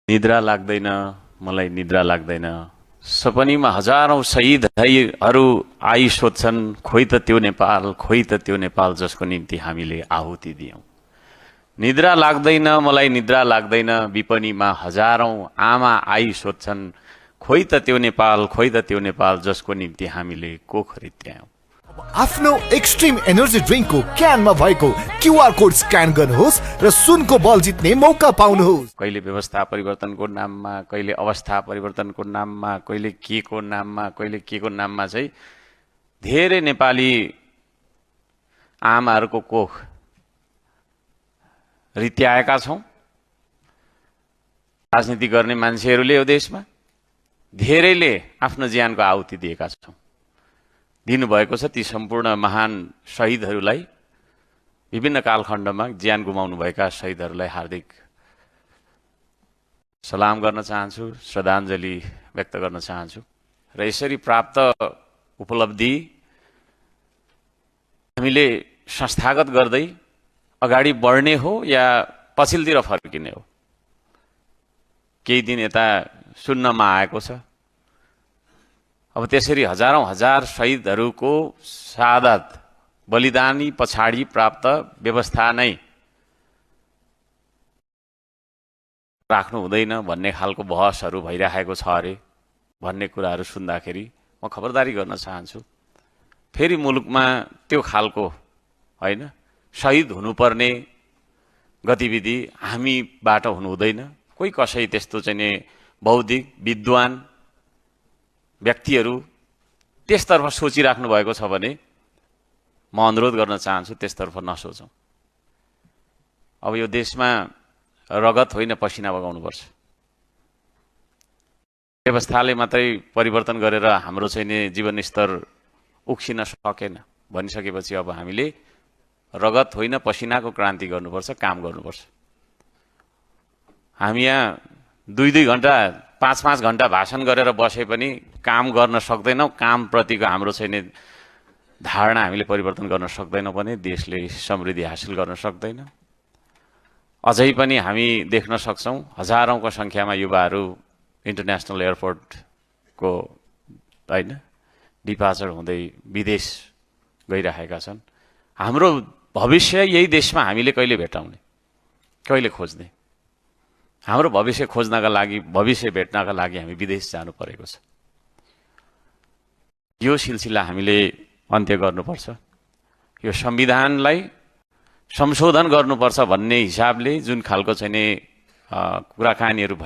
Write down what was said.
निद्रा लाग्दैन, मलाई निद्रा लाग्दैन। सपनीमा हजारौं शहीदहरू आई सोध्छन्, खोइ त त्यो नेपाल, खोइ त त्यो नेपाल जसको निम्ति हामीले आहुति दियौं। निद्रा लाग्दैन, मलाई निद्रा लाग्दैन। विपनीमा हजारौं आमा आई सोध्छन्, खोइ त त्यो नेपाल, खोइ त त्यो नेपाल जसको निम्ति हामीले कोख रित्यायौं। आफ्नो एक्सट्रिम एनर्जी ड्रिङ्कको क्यानमा भएको क्युआर कोड स्क्यान गर्नुहोस् र सुनको बल जित्ने मौका पाउनुहोस्। कहिले व्यवस्था परिवर्तनको नाममा, कहिले अवस्था परिवर्तनको नाममा, कहिले के को नाममा, कहिले के को नाममा चाहिँ धेरै नेपाली आमाहरूको कोख रित्याएका छौं। राजनीति गर्ने मान्छेहरूले यो देशमा धेरैले आफ्नो ज्यानको आहुति दिएका छौं। दिनुभएको छ ती सम्पूर्ण महान शहीदहरूलाई, विभिन्न कालखण्डमा ज्यान गुमाउनुभएका शहीदहरूलाई हार्दिक सलाम गर्न चाहन्छु, श्रद्धाञ्जली व्यक्त गर्न चाहन्छु। र यसरी प्राप्त उपलब्धि हामीले संस्थागत गर्दै अगाडि बढ्ने हो या पछिल्तिर फर्किने हो? केही दिन यता सुन्नमा आएको छ, अब त्यसरी हजारौं हजार शहीदहरूको शहादत बलिदानी पछाडि प्राप्त व्यवस्था नै राख्नु हुँदैन भन्ने खालको बहसहरू भइरहेको छ अरे भन्ने कुराहरू सुन्दाखेरि म खबरदारी गर्न चाहन्छु। फेरि मुलुकमा त्यो खालको होइन शहीद हुनुपर्ने गतिविधि हामीबाट हुनु हुँदैन। कोही कसै त्यस्तो चाहिँ नि बौद्धिक विद्वान व्यक्तिहरू त्यसतर्फ सोचिराख्नु भएको छ भने म अनुरोध गर्न चाहन्छु त्यसतर्फ नसोचौं। अब यो देशमा रगत होइन पसिना बगाउनुपर्छ। व्यवस्थाले मात्रै परिवर्तन गरेर हाम्रो चाहिँ नि जीवन स्तर उक्सिन सकेन भनिसकेपछि अब हामीले रगत होइन पसिनाको क्रान्ति गर्नुपर्छ, काम गर्नुपर्छ। हामी यहाँ 2-2 घण्टा 5-5 घण्टा भाषण गरेर बसे पनि काम गर्न सक्दैनौँ। काम प्रतिको हाम्रो चाहिँ नि धारणा हामीले परिवर्तन गर्न सक्दैनौँ भने देशले समृद्धि हासिल गर्न सक्दैन। अझै पनि हामी देख्न सक्छौं हजारौंको संख्यामा युवाहरू इन्टरनेशनल एयरपोर्टको हैन डिपार्चर हुँदै विदेश गइरहेका छन्। हाम्रो भविष्य यही देशमा हामीले कहिले भेटाउने, कहिले खोज्ने? हाम्रो भविष्य खोज्नका लागि, भविष्य भेट्नका लागि हामी विदेश जानु परेको छ। यो सिलसिला हामीले अन्त्य गर्नुपर्छ। यो संविधानलाई संशोधन गर्नुपर्छ भन्ने हिसाबले जुन खालको चाहिँ नि कुराकानीहरू भइ